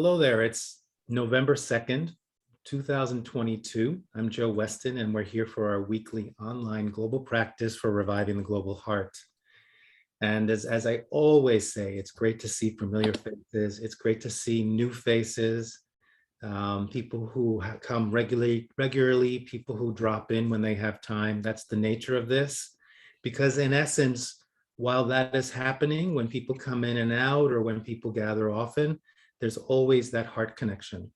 Hello there. It's November 2nd, 2022. I'm Joe Weston, and we're here for our weekly online global practice for reviving the global heart. And as I always say, it's great to see familiar faces. It's great to see new faces, people who come regularly, people who drop in when they have time. That's the nature of this, because in essence, while that is happening, when people come in and out or when people gather often, there's always that heart connection.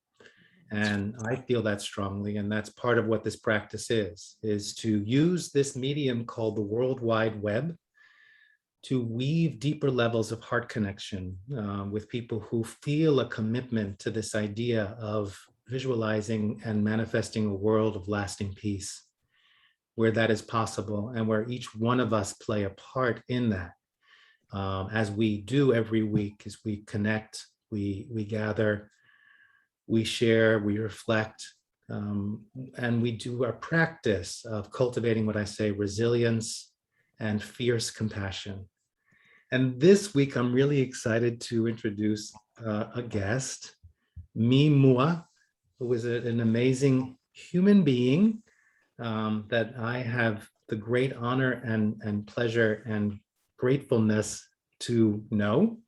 And I feel that strongly. And that's part of what this practice is to use this medium called the World Wide Web to weave deeper levels of heart connection with people who feel a commitment to this idea of visualizing and manifesting a world of lasting peace, where that is possible and where each one of us play a part in that. As we do every week, as we connect, we gather, we share, we reflect, and we do our practice of cultivating what I say, resilience and fierce compassion. And this week, I'm really excited to introduce a guest, Moua, who is an amazing human being that I have the great honor and pleasure and gratefulness to know.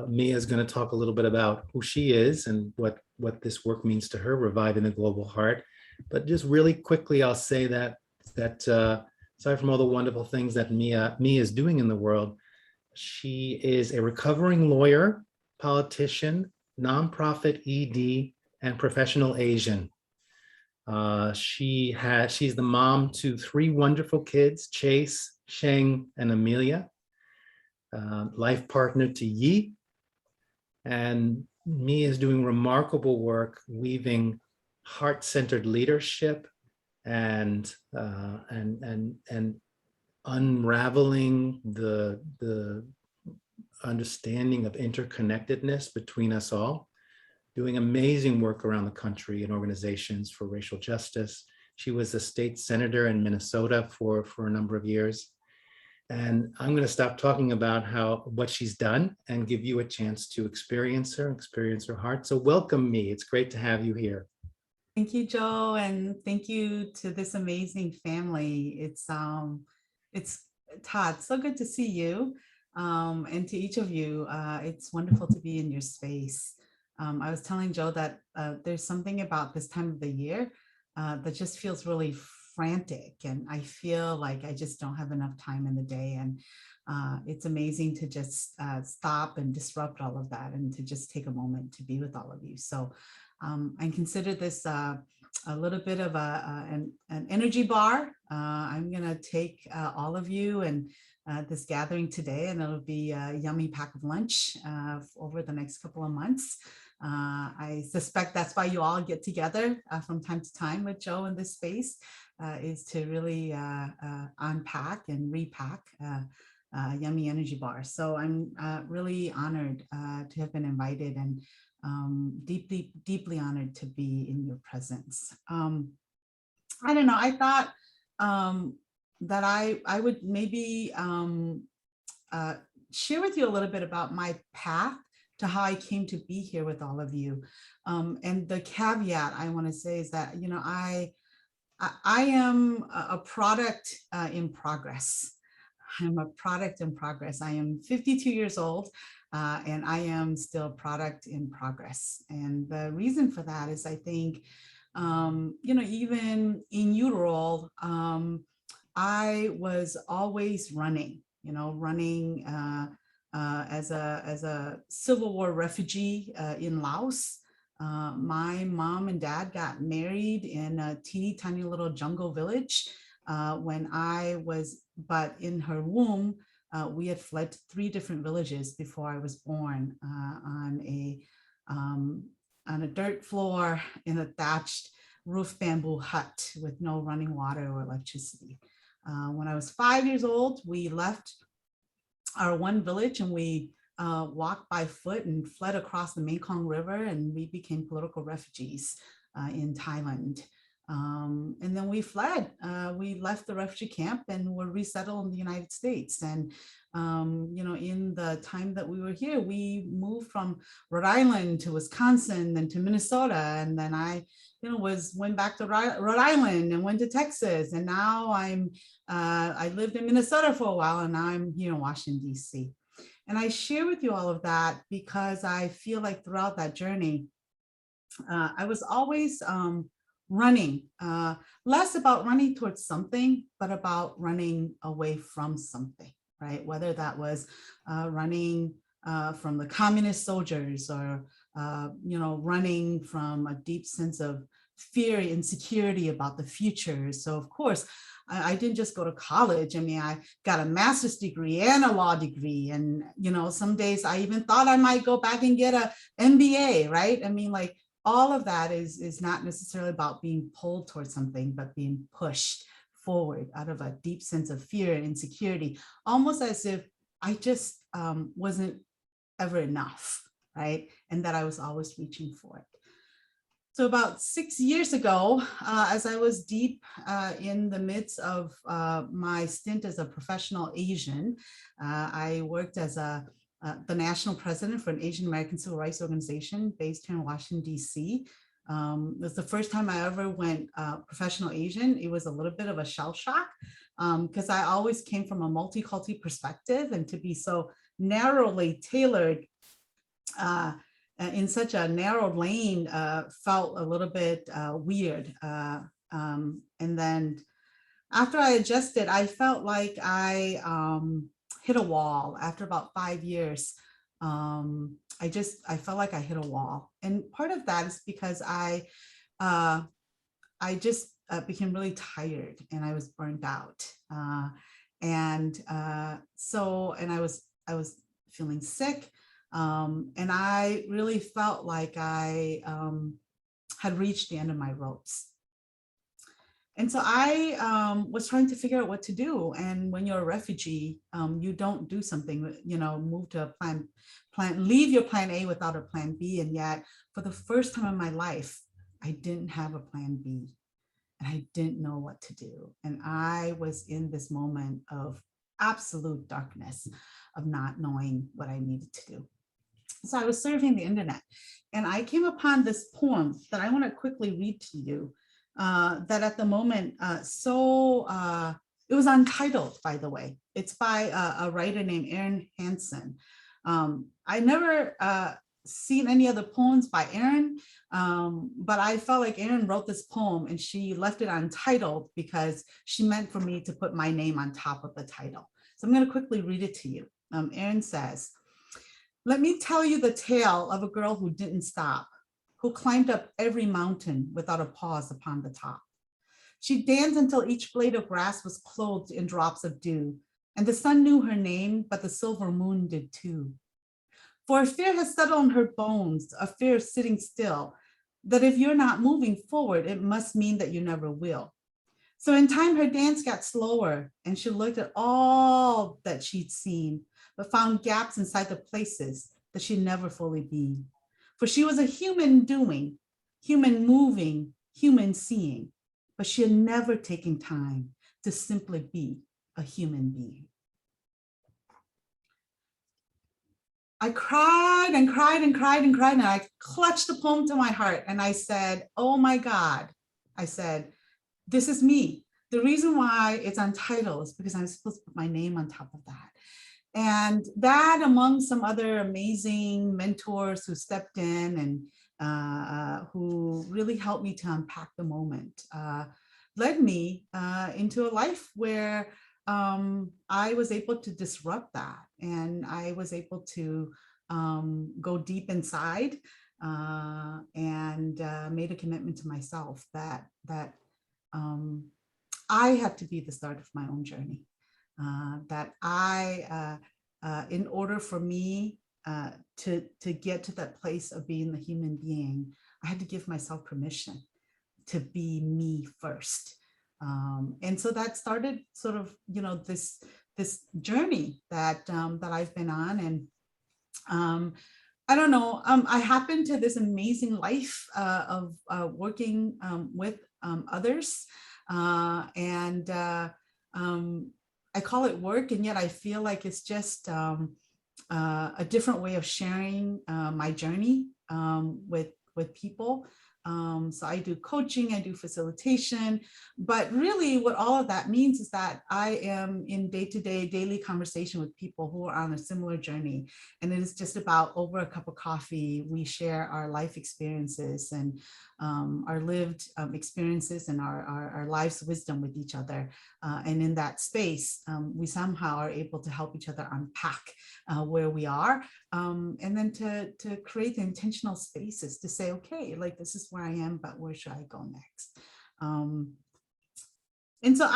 Mia is going to talk a little bit about who she is and what this work means to her, reviving the global heart. But just really quickly, I'll say that aside from all the wonderful things that Mia is doing in the world, she is a recovering lawyer, politician, nonprofit ED, and professional Asian. She's the mom to three wonderful kids, Chase, Sheng, and Amelia. Life partner to Yi, and Mia is doing remarkable work weaving heart-centered leadership and unraveling the understanding of interconnectedness between us all, doing amazing work around the country in organizations for racial justice. She was a state senator in Minnesota for a number of years. And I'm going to stop talking about what she's done and give you a chance to experience her heart. So welcome, Mee. It's great to have you here. Thank you, Joe, and thank you to this amazing family. It's Todd. So good to see you, and to each of you. It's wonderful to be in your space. I was telling Joe that there's something about this time of the year that just feels really frantic, and I feel like I just don't have enough time in the day, and it's amazing to just stop and disrupt all of that and to just take a moment to be with all of you. So I consider this a little bit of an energy bar. I'm gonna take all of you and this gathering today, and it'll be a yummy pack of lunch over the next couple of months. I suspect that's why you all get together from time to time with Joe in this space, is to really unpack and repack yummy energy bars. So I'm really honored to have been invited, and deeply honored to be in your presence. I don't know, I thought that I would maybe share with you a little bit about my path to how I came to be here with all of you. And the caveat I want to say is that, you know, I am a product in progress. I'm a product in progress. I am 52 years old, and I am still product in progress. And the reason for that is I think, you know, even in utero, I was always running, you know, running as a Civil War refugee in Laos. My mom and dad got married in a teeny tiny little jungle village when I was, but in her womb, we had fled to 3 different villages before I was born, on a dirt floor in a thatched roof bamboo hut with no running water or electricity. When I was 5 years old, we left our one village and we walked by foot and fled across the Mekong River, and we became political refugees in Thailand. And then we fled. We left the refugee camp and were resettled in the United States. And in the time that we were here, we moved from Rhode Island to Wisconsin, then to Minnesota, and then I, went back to Rhode Island and went to Texas, and now I lived in Minnesota for a while, and now I'm here in Washington D.C. And I share with you all of that because I feel like throughout that journey, I was always running, less about running towards something, but about running away from something, right? Whether that was running from the communist soldiers, or, running from a deep sense of fear, insecurity about the future. So of course, I didn't just go to college. I mean, I got a master's degree and a law degree. And, some days I even thought I might go back and get a MBA, right? I mean, like, all of that is not necessarily about being pulled towards something, but being pushed forward out of a deep sense of fear and insecurity, almost as if I just wasn't ever enough, right? And that I was always reaching for it. So about 6 years ago, as I was deep in the midst of my stint as a professional Asian, I worked as the national president for an Asian American civil rights organization based here in Washington, D.C. It was the first time I ever went professional Asian. It was a little bit of a shell shock because I always came from a multicultural perspective, and to be so narrowly tailored in such a narrow lane felt a little bit weird. And then after I adjusted, I felt like I hit a wall after about 5 years. I felt like I hit a wall. And part of that is because I just became really tired and I was burned out. And I was feeling sick. And I really felt like I had reached the end of my ropes. And so I was trying to figure out what to do. And when you're a refugee, you don't do something, move to a leave your plan A without a plan B. And yet for the first time in my life, I didn't have a plan B and I didn't know what to do. And I was in this moment of absolute darkness of not knowing what I needed to do. So I was surfing the internet and I came upon this poem that I want to quickly read to you. That at the moment, it was untitled, by the way. It's by a writer named Erins Hansen. I never seen any other poems by Erin, but I felt like Erin wrote this poem and she left it untitled because she meant for me to put my name on top of the title. So I'm going to quickly read it to you. Erin says, "Let me tell you the tale of a girl who didn't stop, who climbed up every mountain without a pause upon the top. She danced until each blade of grass was clothed in drops of dew, and the sun knew her name, but the silver moon did too. For a fear has settled on her bones, a fear of sitting still, that if you're not moving forward, it must mean that you never will. So in time, her dance got slower, and she looked at all that she'd seen, but found gaps inside the places that she'd never fully been. For she was a human doing, human moving, human seeing, but she had never taken time to simply be a human being." I cried and cried and cried and cried, and I clutched the poem to my heart and I said, "Oh my God," I said, "this is me. The reason why it's untitled is because I'm supposed to put my name on top of that." And that, among some other amazing mentors who stepped in and who really helped me to unpack the moment, led me into a life where I was able to disrupt that. And I was able to go deep inside and made a commitment to myself that I had to be the start of my own journey. That in order for me to get to that place of being the human being, I had to give myself permission to be me first. And so that started sort of, this journey that I've been on. And I don't know, I happened to this amazing life of working with others. I call it work, and yet I feel like it's just a different way of sharing my journey with people. So I do coaching, I do facilitation, but really what all of that means is that I am in day-to-day daily conversation with people who are on a similar journey. And it is just about over a cup of coffee, we share our life experiences and our lived experiences and our life's wisdom with each other. And in that space, we somehow are able to help each other unpack where we are, and then to create the intentional spaces to say, okay, like this is where I am, but where should I go next? And so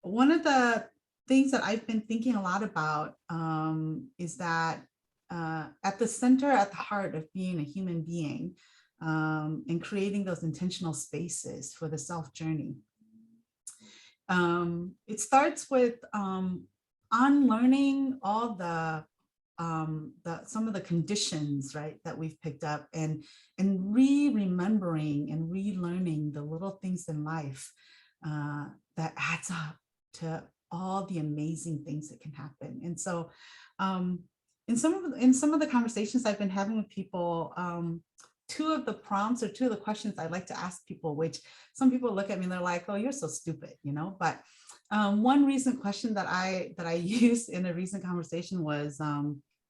one of the things that I've been thinking a lot about is that at the center, at the heart of being a human being, and creating those intentional spaces for the self journey, it starts with unlearning all some of the conditions, right, that we've picked up, and remembering and relearning the little things in life that adds up to all the amazing things that can happen. And so in some of the conversations I've been having with people, two of the prompts or two of the questions I like to ask people, which some people look at me and they're like, oh, you're so stupid, you know, but one recent question that I used in a recent conversation was,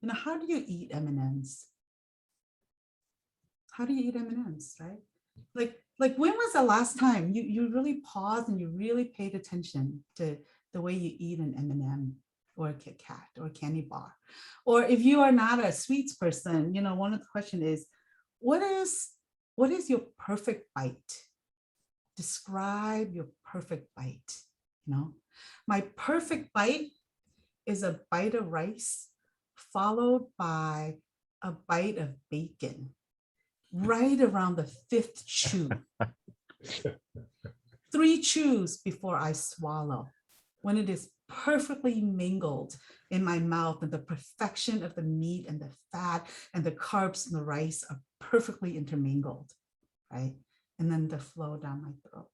you know, how do you eat M&Ms? How do you eat M&Ms, right? Like when was the last time you really paused and you really paid attention to the way you eat an M&M or a Kit Kat or a candy bar? Or if you are not a sweets person, you know, one of the questions is, what is your perfect bite? Describe your perfect bite. You know, my perfect bite is a bite of rice followed by a bite of bacon, right around the fifth chew. 3 chews before I swallow, when it is perfectly mingled in my mouth and the perfection of the meat and the fat and the carbs and the rice are perfectly intermingled, right? And then the flow down my throat.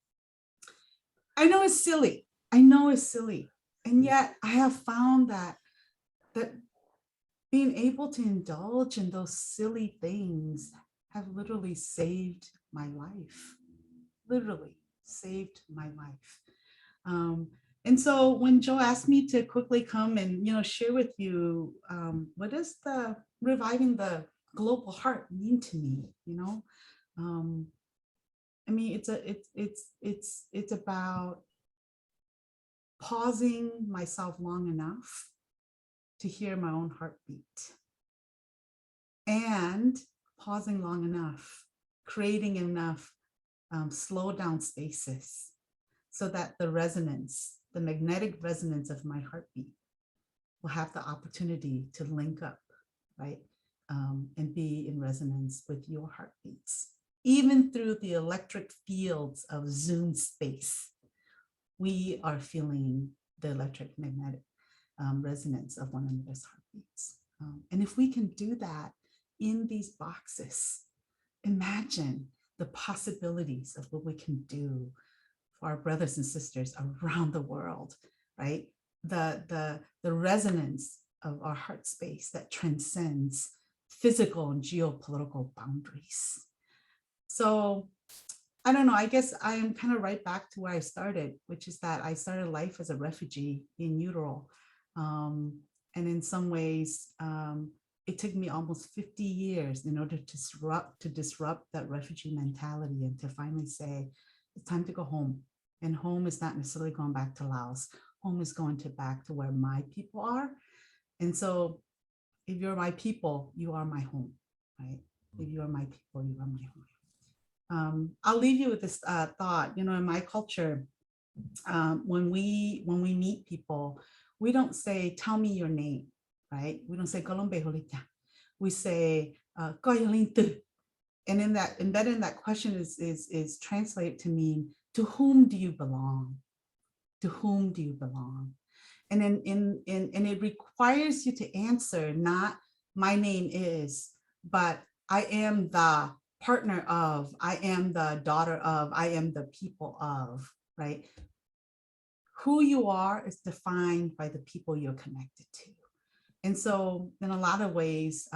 I know it's silly. I know it's silly. And yet I have found that being able to indulge in those silly things have literally saved my life. Literally saved my life. And so when Joe asked me to quickly come and, you know, share with you, what does the reviving the global heart mean to me, you know? I mean, it's about pausing myself long enough to hear my own heartbeat, and pausing long enough, creating enough slow down spaces so that the resonance, the magnetic resonance of my heartbeat will have the opportunity to link up, right? And be in resonance with your heartbeats. Even through the electric fields of Zoom space, we are feeling the electric magnetic resonance of one another's heartbeats. And if we can do that in these boxes, imagine the possibilities of what we can do for our brothers and sisters around the world, right? The resonance of our heart space that transcends physical and geopolitical boundaries. So I don't know, I guess I am kind of right back to where I started, which is that I started life as a refugee in utero. And in some ways, it took me almost 50 years in order to disrupt that refugee mentality and to finally say, it's time to go home. And home is not necessarily going back to Laos. Home is going back to where my people are. And so if you're my people, you are my home, right? If you are my people, you are my home. I'll leave you with this thought. You know, in my culture, when we meet people, we don't say, tell me your name, right? We don't say, we say, and in that, embedded in that question is translated to mean, to whom do you belong? To whom do you belong? And and it requires you to answer not my name is, but I am the partner of, I am the daughter of, I am the people of, right? Who you are is defined by the people you're connected to. And so in a lot of ways,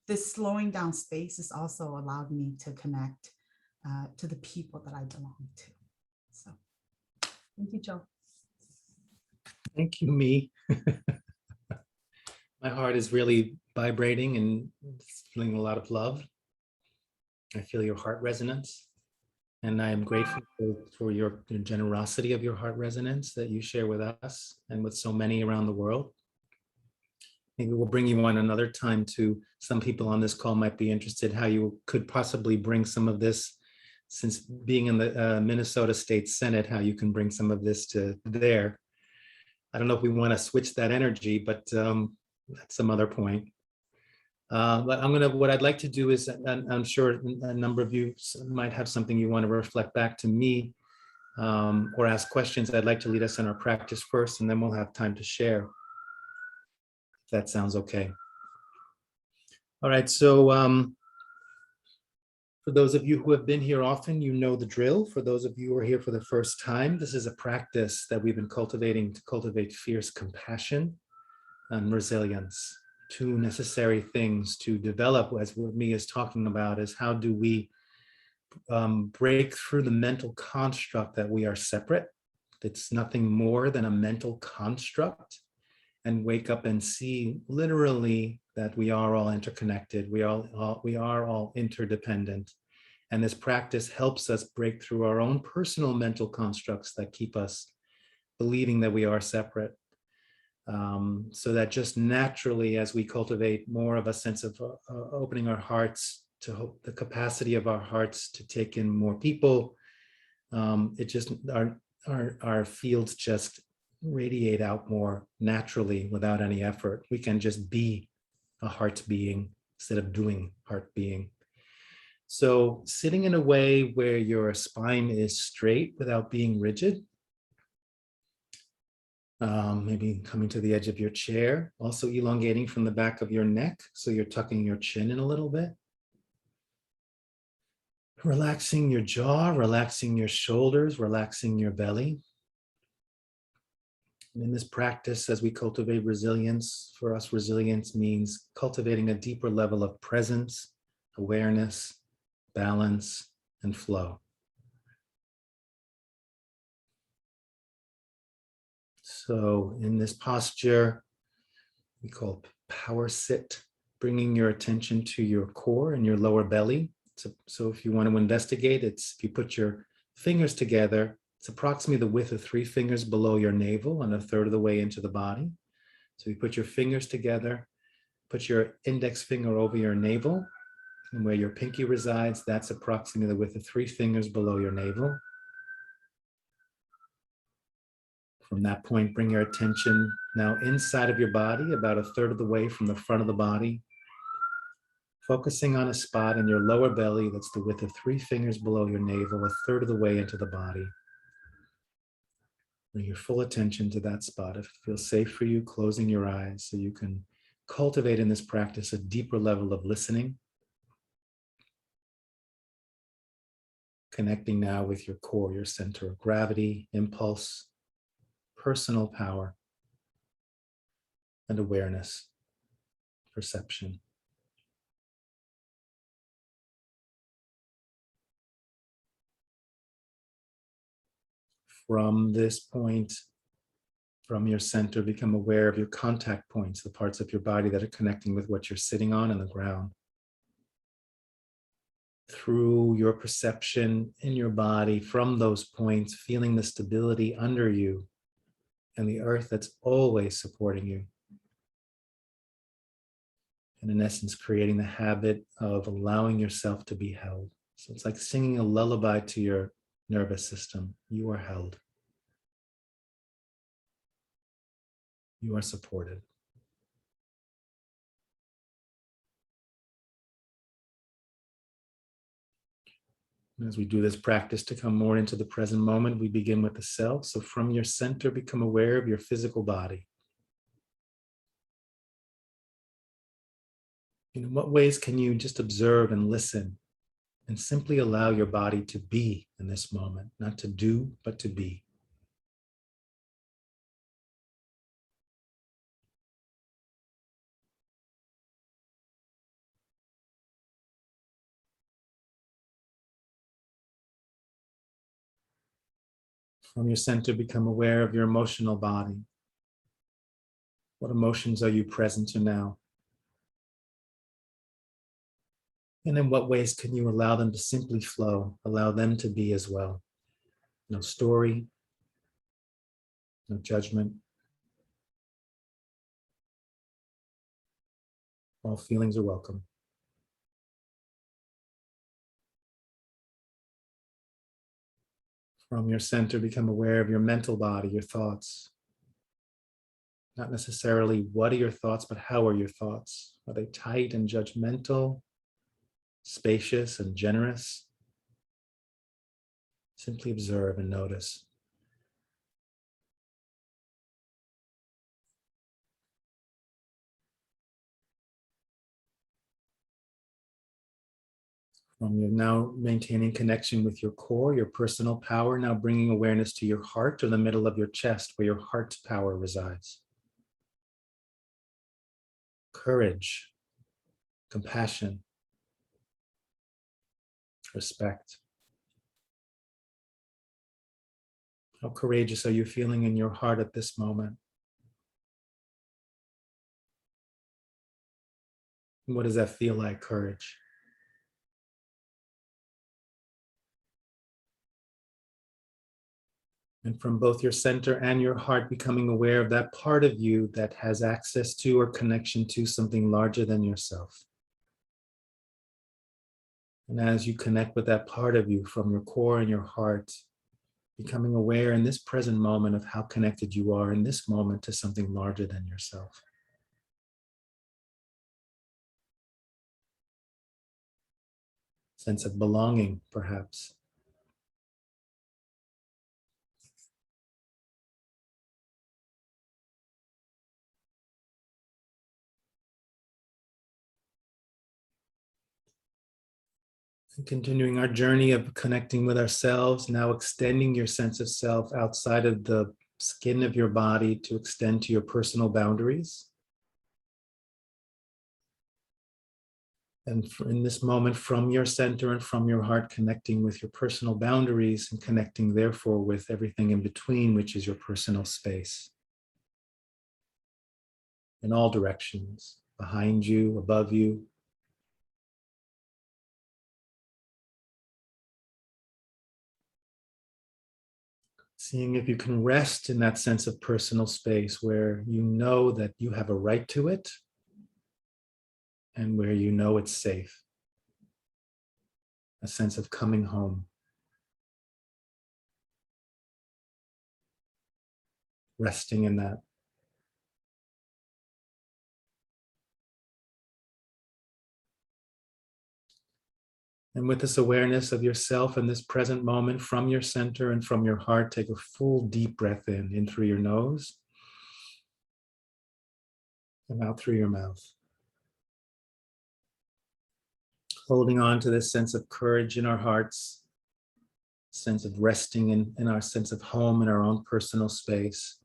this slowing down space has also allowed me to connect to the people that I belong to. So thank you, Joe. Thank you, Me. My heart is really vibrating and feeling a lot of love. I feel your heart resonance. And I am grateful for your generosity of your heart resonance that you share with us and with so many around the world. Maybe we'll bring you on another time to, some people on this call might be interested how you could possibly bring some of this, since being in the Minnesota State Senate, how you can bring some of this to there. I don't know if we want to switch that energy, but that's some other point. But what I'd like to do is, I'm sure a number of you might have something you want to reflect back to me or ask questions. I'd like to lead us in our practice first, and then we'll have time to share. If that sounds okay. All right, so for those of you who have been here often, you know the drill. For those of you who are here for the first time, this is a practice that we've been cultivating to cultivate fierce compassion and resilience. Two necessary things to develop, as what Mia is talking about, is how do we break through the mental construct that we are separate. It's nothing more than a mental construct, and wake up and see literally that we are all interconnected. We are all interdependent. And this practice helps us break through our own personal mental constructs that keep us believing that we are separate. So that just naturally, as we cultivate more of a sense of opening our hearts to the capacity of our hearts to take in more people, it just, our fields just radiate out more naturally without any effort. We can just be a heart being instead of doing heart being. So sitting in a way where your spine is straight without being rigid. Maybe coming to the edge of your chair, also elongating from the back of your neck, so you're tucking your chin in a little bit. Relaxing your jaw, relaxing your shoulders, relaxing your belly. And in this practice, as we cultivate resilience, for us, resilience means cultivating a deeper level of presence, awareness, balance, and flow. So in this posture, we call power sit, bringing your attention to your core and your lower belly. So if you want to investigate, if you put your fingers together, it's approximately the width of 3 fingers below your navel and a third of the way into the body. So you put your fingers together, put your index finger over your navel, and where your pinky resides, that's approximately the width of 3 fingers below your navel. From that point, bring your attention now inside of your body, about a third of the way from the front of the body, focusing on a spot in your lower belly that's the width of 3 fingers below your navel, a third of the way into the body. Bring your full attention to that spot. If it feels safe for you, closing your eyes so you can cultivate in this practice a deeper level of listening. Connecting now with your core, your center of gravity, impulse, personal power, and awareness, perception. From this point, from your center, become aware of your contact points, the parts of your body that are connecting with what you're sitting on and the ground. Through your perception in your body, from those points, feeling the stability under you and the earth that's always supporting you. And in essence, creating the habit of allowing yourself to be held. So it's like singing a lullaby to your nervous system. You are held. You are supported. And as we do this practice to come more into the present moment, we begin with the self. So from your center, become aware of your physical body. In what ways can you just observe and listen and simply allow your body to be in this moment, not to do, but to be? From your center, become aware of your emotional body. What emotions are you present to now? And in what ways can you allow them to simply flow, allow them to be as well? No story, no judgment. All feelings are welcome. From your center, become aware of your mental body, your thoughts. Not necessarily what are your thoughts, but how are your thoughts? Are they tight and judgmental, spacious and generous? Simply observe and notice. From you now maintaining connection with your core, your personal power, now bringing awareness to your heart or the middle of your chest where your heart's power resides. Courage, compassion, respect. How courageous are you feeling in your heart at this moment? What does that feel like, courage? And from both your center and your heart, becoming aware of that part of you that has access to or connection to something larger than yourself. And as you connect with that part of you from your core and your heart, becoming aware in this present moment of how connected you are in this moment to something larger than yourself. Sense of belonging, perhaps. And continuing our journey of connecting with ourselves, now extending your sense of self outside of the skin of your body to extend to your personal boundaries. And in this moment, from your center and from your heart, connecting with your personal boundaries and connecting, therefore, with everything in between, which is your personal space. In all directions, behind you, above you. Seeing if you can rest in that sense of personal space where you know that you have a right to it and where you know it's safe. A sense of coming home. Resting in that. And with this awareness of yourself in this present moment from your center and from your heart, take a full deep breath in through your nose and out through your mouth. Holding on to this sense of courage in our hearts, sense of resting in our sense of home in our own personal space,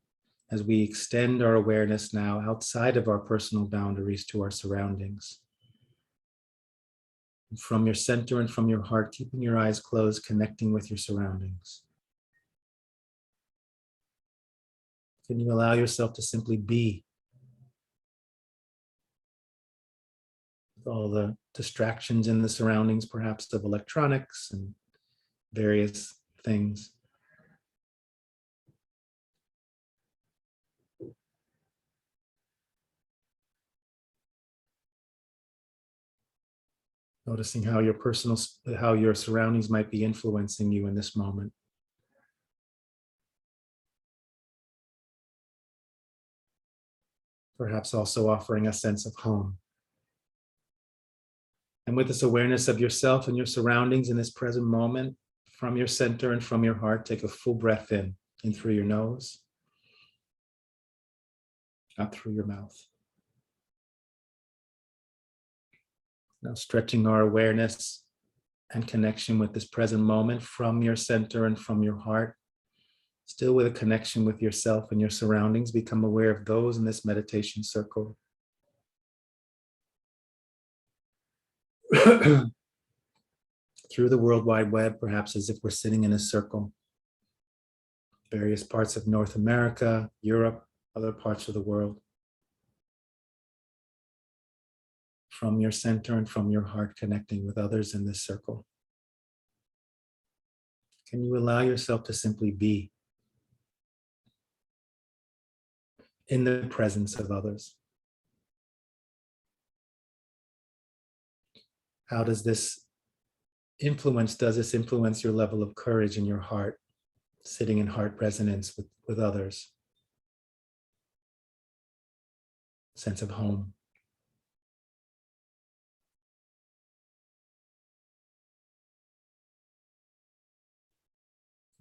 as we extend our awareness now outside of our personal boundaries to our surroundings. And from your center and from your heart, keeping your eyes closed, connecting with your surroundings. Can you allow yourself to simply be with all the distractions in the surroundings, perhaps of electronics and various things? Noticing how how your surroundings might be influencing you in this moment. Perhaps also offering a sense of home. And with this awareness of yourself and your surroundings in this present moment, from your center and from your heart, take a full breath in through your nose, out through your mouth. Now stretching our awareness and connection with this present moment from your center and from your heart. Still with a connection with yourself and your surroundings, become aware of those in this meditation circle. Through the World Wide Web, perhaps as if we're sitting in a circle. Various parts of North America, Europe, other parts of the world. From your center and from your heart, connecting with others in this circle. Can you allow yourself to simply be in the presence of others? How does this influence your level of courage in your heart, sitting in heart resonance with others? Sense of home.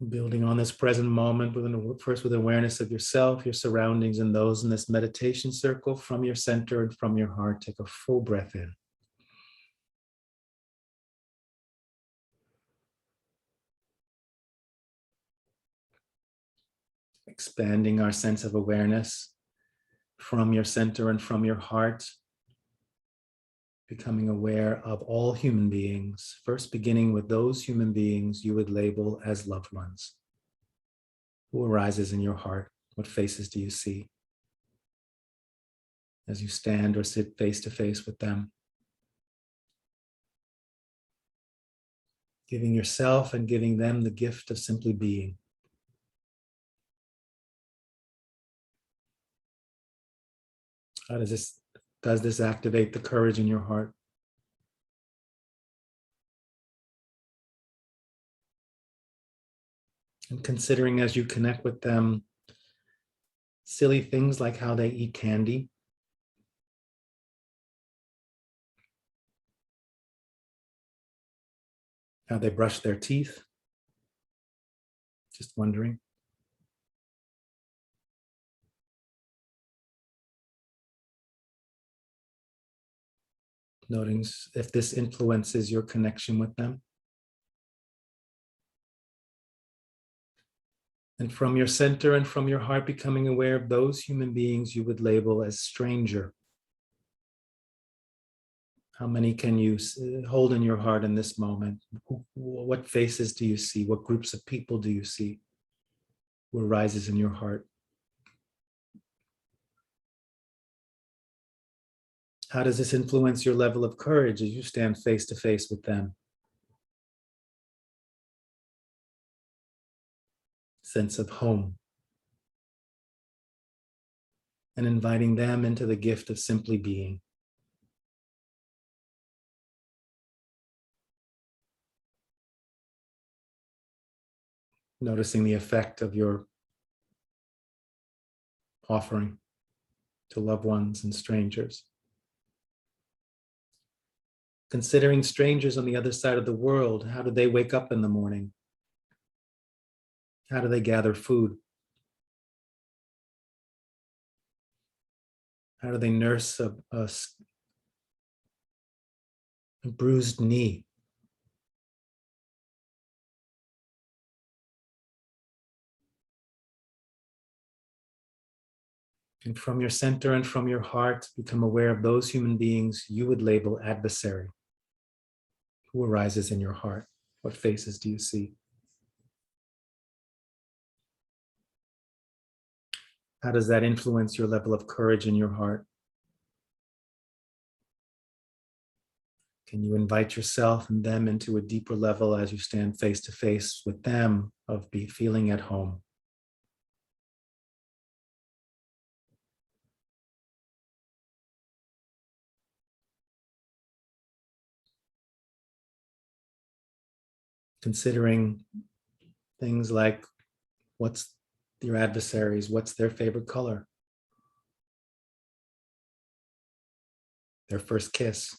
Building on this present moment, first with awareness of yourself, your surroundings, and those in this meditation circle from your center and from your heart. Take a full breath in. Expanding our sense of awareness from your center and from your heart. Becoming aware of all human beings, first beginning with those human beings you would label as loved ones. Who arises in your heart? What faces do you see as you stand or sit face to face with them? Giving yourself and giving them the gift of simply being. How does this activate the courage in your heart? And considering as you connect with them, silly things like how they eat candy, how they brush their teeth. Just wondering. Noting if this influences your connection with them. And from your center and from your heart, becoming aware of those human beings you would label as stranger. How many can you hold in your heart in this moment? What faces do you see? What groups of people do you see? What rises in your heart? How does this influence your level of courage as you stand face to face with them? Sense of home. And inviting them into the gift of simply being. Noticing the effect of your offering to loved ones and strangers. Considering strangers on the other side of the world, how do they wake up in the morning? How do they gather food? How do they nurse a bruised knee? And from your center and from your heart, become aware of those human beings you would label adversary. Who arises in your heart? What faces do you see? How does that influence your level of courage in your heart? Can you invite yourself and them into a deeper level as you stand face to face with them of feeling at home? Considering things like what's your adversaries, what's their favorite color, their first kiss.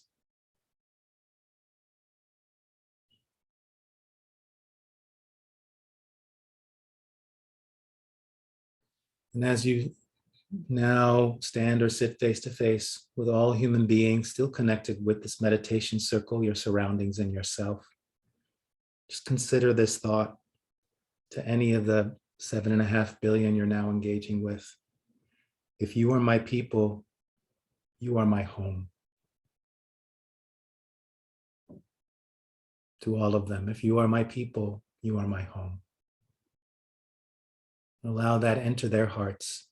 And as you Now stand or sit face to face with all human beings, still connected with this meditation circle, your surroundings, and yourself. Just consider this thought to any of the 7.5 billion you're now engaging with. If you are my people, you are my home. To all of them, if you are my people, you are my home. Allow that enter their hearts,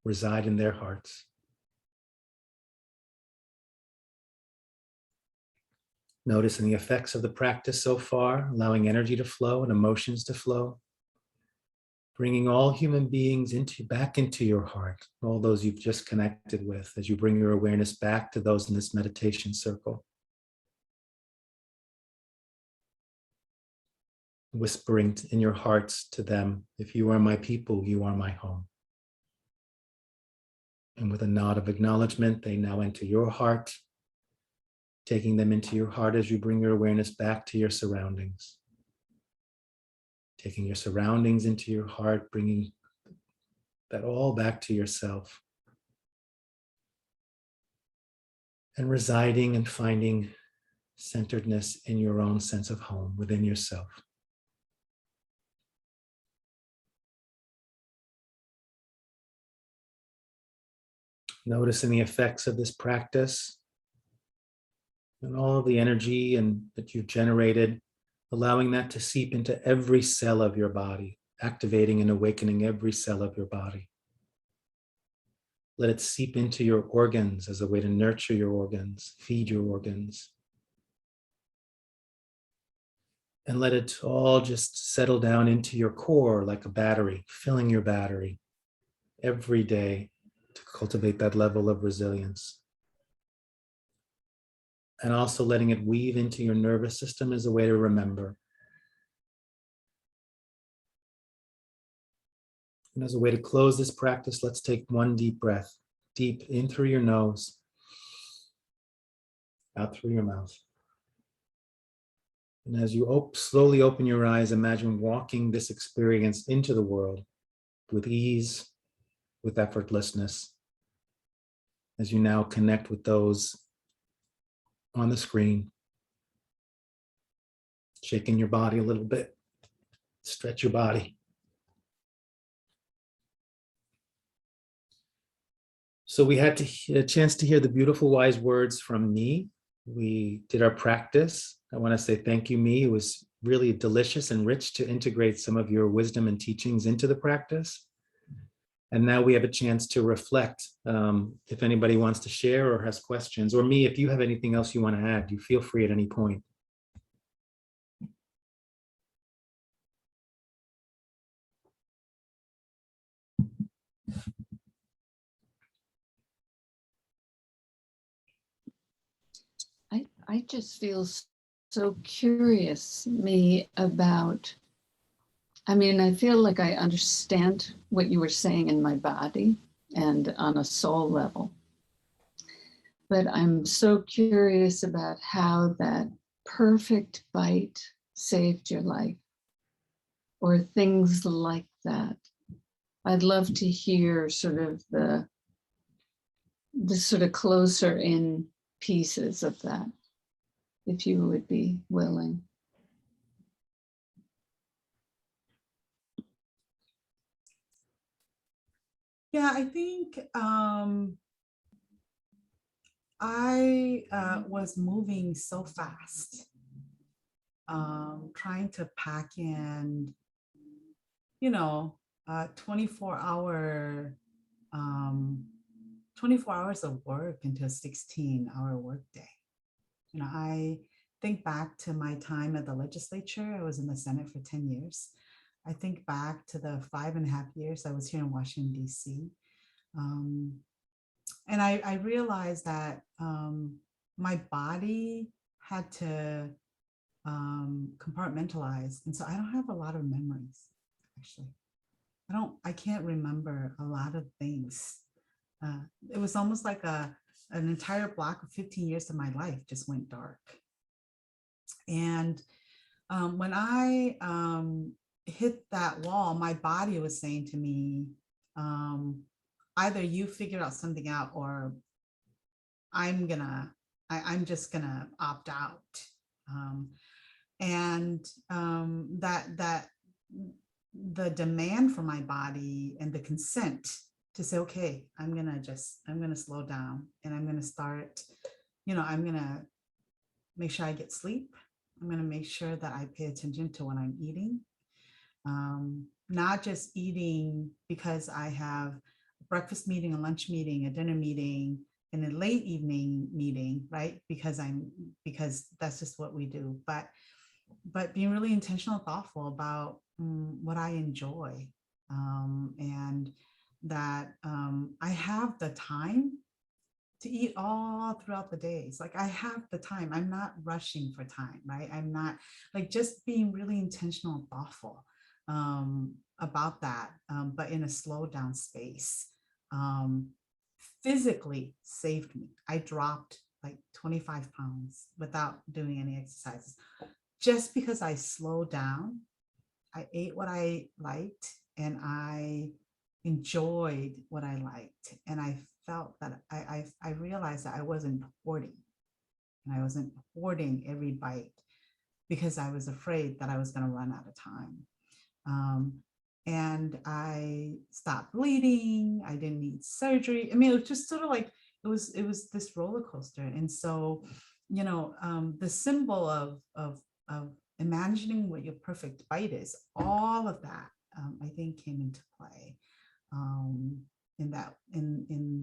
reside in their hearts. Noticing the effects of the practice so far, allowing energy to flow and emotions to flow. Bringing all human beings back into your heart, all those you've just connected with, as you bring your awareness back to those in this meditation circle. Whispering in your hearts to them, if you are my people, you are my home. And with a nod of acknowledgement, they now enter your heart, taking them into your heart as you bring your awareness back to your surroundings. Taking your surroundings into your heart, bringing that all back to yourself. And residing and finding centeredness in your own sense of home within yourself. Noticing the effects of this practice and all the energy that you've generated, allowing that to seep into every cell of your body, activating and awakening every cell of your body. Let it seep into your organs as a way to nurture your organs, feed your organs. And let it all just settle down into your core like a battery, filling your battery every day to cultivate that level of resilience. And also letting it weave into your nervous system as a way to remember. And as a way to close this practice, let's take one deep breath, deep in through your nose, out through your mouth. And as you slowly open your eyes, imagine walking this experience into the world with ease, with effortlessness, as you now connect with those on the screen, shaking your body a little bit, stretch your body. So we had a chance to hear the beautiful wise words from Mee. We did our practice. I want to say thank you, Mee. It was really delicious and rich to integrate some of your wisdom and teachings into the practice. And now we have a chance to reflect. If anybody wants to share or has questions, or Mee, if you have anything else you want to add, you feel free at any point. I just feel so curious, me, about, I feel like I understand what you were saying in my body and on a soul level. But I'm so curious about how that perfect bite saved your life, or things like that. I'd love to hear sort of the sort of closer in pieces of that, if you would be willing. Yeah, I think I was moving so fast, trying to pack in, 24 hours of work into a 16-hour workday. I think back to my time at the legislature. I was in the Senate for 10 years. I think back to the 5.5 years I was here in Washington, D.C. And I realized that my body had to compartmentalize. And so I don't have a lot of memories, actually. I can't remember a lot of things. It was almost like an entire block of 15 years of my life just went dark. And when I hit that wall, my body was saying to me, either you figure out something out, or I'm just gonna opt out. Um, and that the demand from my body and the consent to say, okay, I'm gonna slow down, and I'm gonna start, I'm gonna make sure I get sleep. I'm gonna make sure that I pay attention to what I'm eating. Not just eating because I have a breakfast meeting, a lunch meeting, a dinner meeting, and a late evening meeting, right? Because that's just what we do. But being really intentional, thoughtful about what I enjoy, and that I have the time to eat all throughout the days. Like, I have the time. I'm not rushing for time, right? I'm not, like, just being really intentional and thoughtful about that, but in a slow down space. Um, Physically saved me. I dropped like 25 pounds without doing any exercises, just because I slowed down. I ate what I liked, and I enjoyed what I liked. And I felt that I realized that I wasn't hoarding. And I wasn't hoarding every bite because I was afraid that I was going to run out of time. Um, and I stopped bleeding. I didn't need surgery. I mean, it was just sort of like, it was this roller coaster. And so, the symbol of imagining what your perfect bite is, all of that, I think, came into play, in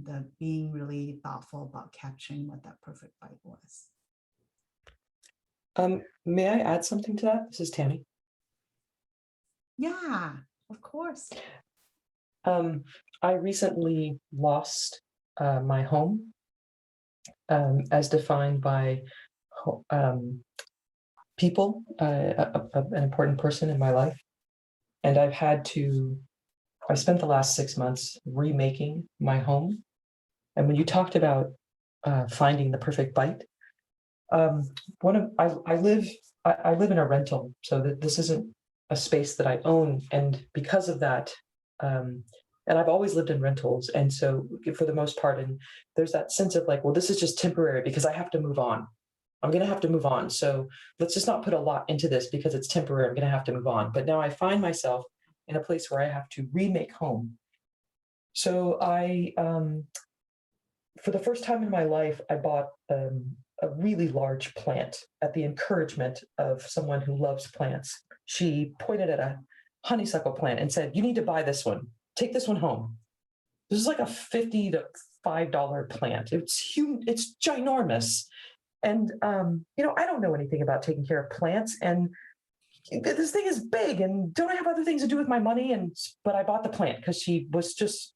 the being really thoughtful about capturing what that perfect bite was. May I add something to that? This is Tammy. Yeah, of course. I recently lost my home, as defined by people, an important person in my life. And I spent the last 6 months remaking my home. And when you talked about finding the perfect bite, I live in a rental, so that this isn't a space that I own. And because of that, and I've always lived in rentals. And so for the most part, and there's that sense of like, well, this is just temporary because I have to move on. I'm going to have to move on. So let's just not put a lot into this because it's temporary. I'm going to have to move on. But now I find myself in a place where I have to remake home. So for the first time in my life, I bought a really large plant at the encouragement of someone who loves plants. She pointed at a honeysuckle plant and said, "You need to buy this one. Take this one home." This is like a $50 to $5 plant. It's huge. It's ginormous. And, I don't know anything about taking care of plants. And this thing is big, and don't I have other things to do with my money? But I bought the plant because she was just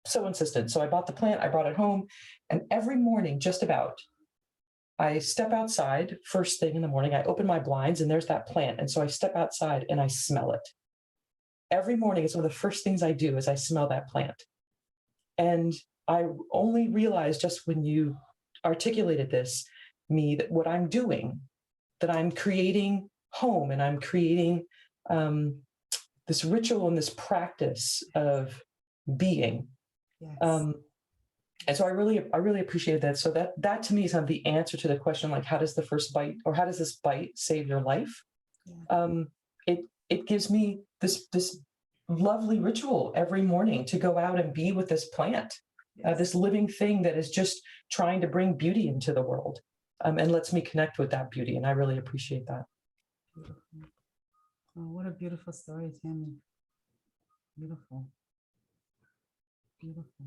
so insistent. So I bought the plant, I brought it home. And every morning, just about, I step outside first thing in the morning, I open my blinds, and there's that plant. And so I step outside and I smell it. Every morning, it's one of the first things I do is I smell that plant. And I only realized just when you articulated this, me, that what I'm doing, that I'm creating home, and I'm creating this ritual and this practice of being. Yes. And so I really appreciated that. So that to me is kind of the answer to the question, like, how does the first bite, or how does this bite save your life? Yeah. It gives me this lovely ritual every morning to go out and be with this plant, yes. This living thing that is just trying to bring beauty into the world, and lets me connect with that beauty. And I really appreciate that. Beautiful. Oh, what a beautiful story, Tammy. Beautiful. Beautiful.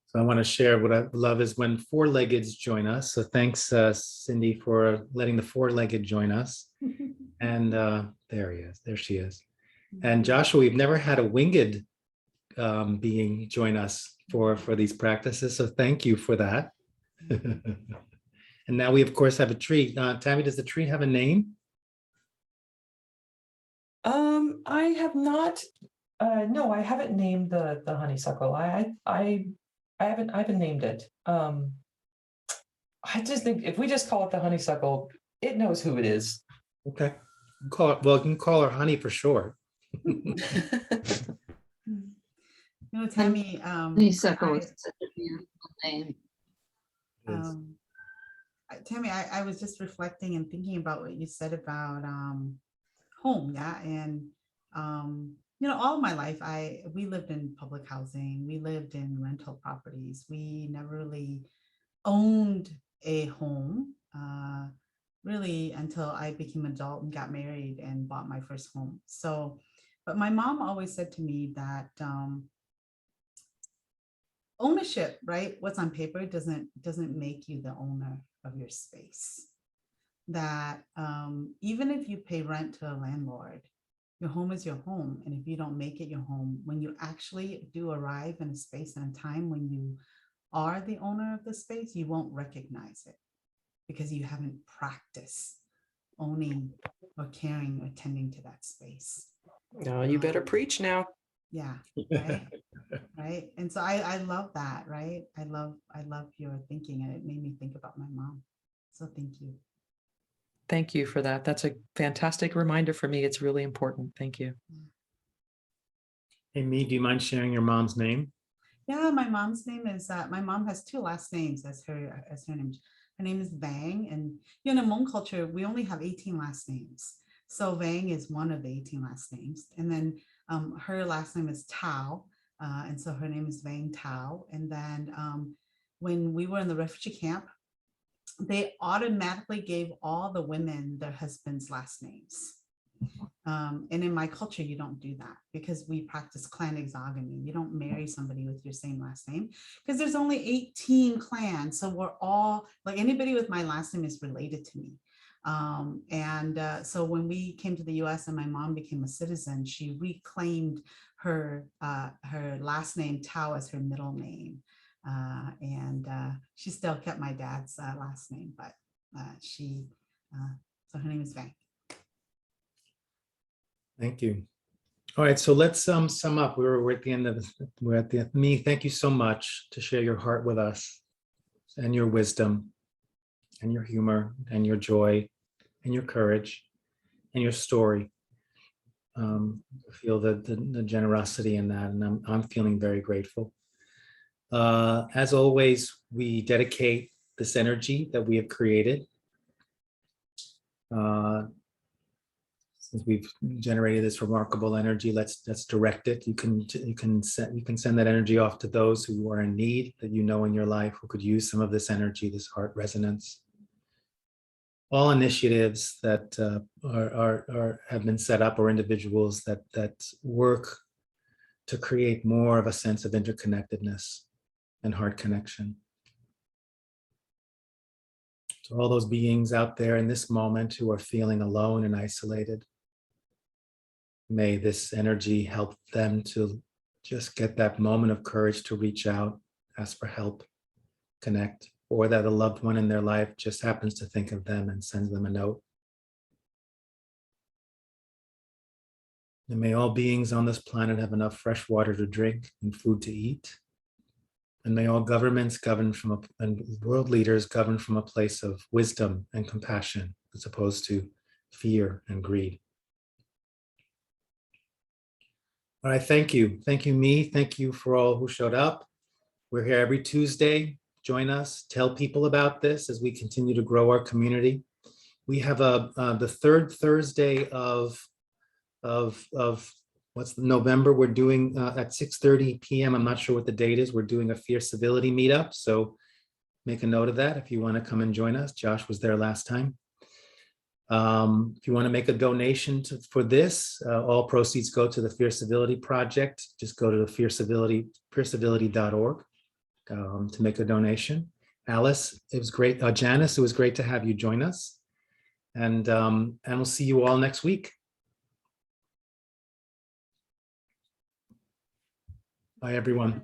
So I want to share what I love is when four-leggeds join us. So thanks, Cindy, for letting the four-legged join us. And there he is. There she is. And Joshua, we've never had a winged being join us for these practices. So thank you for that. And now we, of course, have a tree. Tammy, does the tree have a name? I have not. No, I haven't named the honeysuckle. I haven't named it. I just think if we just call it the honeysuckle, it knows who it is. Okay. Call it, well, you can call her honey for short. You know, Tammy, Honeysuckle is such a beautiful name. um, Tammy, I was just reflecting and thinking about what you said about home, yeah, and you know, all of my life, we lived in public housing, we lived in rental properties, we never really owned a home, really until I became adult and got married and bought my first home. So, but my mom always said to me that ownership, right? What's on paper doesn't make you the owner of your space. That even if you pay rent to a landlord, your home is your home. And if you don't make it your home, when you actually do arrive in a space and a time when you are the owner of the space, you won't recognize it because you haven't practiced owning or caring or tending to that space. No, you better preach now. Yeah, right. Right. And so I love that, right? I love your thinking, and it made me think about my mom. So thank you. Thank you for that. That's a fantastic reminder for me. It's really important. Thank you. Hey, Me, do you mind sharing your mom's name? Yeah, my mom's name is my mom has two last names as her name. Her name is Vang, and you know, in Hmong culture, we only have 18 last names. So Vang is one of the 18 last names, and then her last name is Tao, and so her name is Vang Tao. And then when we were in the refugee camp, they automatically gave all the women their husbands' last names. And in my culture, you don't do that because we practice clan exogamy. You don't marry somebody with your same last name because there's only 18 clans. So we're all, like, anybody with my last name is related to me. So when we came to the US and my mom became a citizen, she reclaimed her last name Tao as her middle name. She still kept my dad's last name, but so her name is Vang. Thank you. All right, so let's sum up. We're at the end of Me, thank you so much to share your heart with us and your wisdom and your humor and your joy and your courage and your story. I feel the generosity in that, and I'm feeling very grateful. As always, we dedicate this energy that we have created. Since we've generated this remarkable energy, let's direct it. You can send that energy off to those who are in need, that you know in your life, who could use some of this energy, this heart resonance. All initiatives that have been set up, or individuals that work to create more of a sense of interconnectedness and heart connection. To all those beings out there in this moment who are feeling alone and isolated, may this energy help them to just get that moment of courage to reach out, ask for help, connect, or that a loved one in their life just happens to think of them and sends them a note. And may all beings on this planet have enough fresh water to drink and food to eat. And may all governments and world leaders govern from a place of wisdom and compassion, as opposed to fear and greed. All right, thank you. Thank you, Me. Thank you for all who showed up. We're here every Tuesday. Join us, tell people about this as we continue to grow our community. We have the third Thursday of November. We're doing at 6:30 p.m. I'm not sure what the date is. We're doing a Fierce Civility meetup. So make a note of that if you want to come and join us. Josh was there last time. If you want to make a donation for this, all proceeds go to the Fierce Civility Project. Just go to the fiercivility.org to make a donation. Alice, it was great. Janice, it was great to have you join us. And we'll see you all next week. Bye, everyone.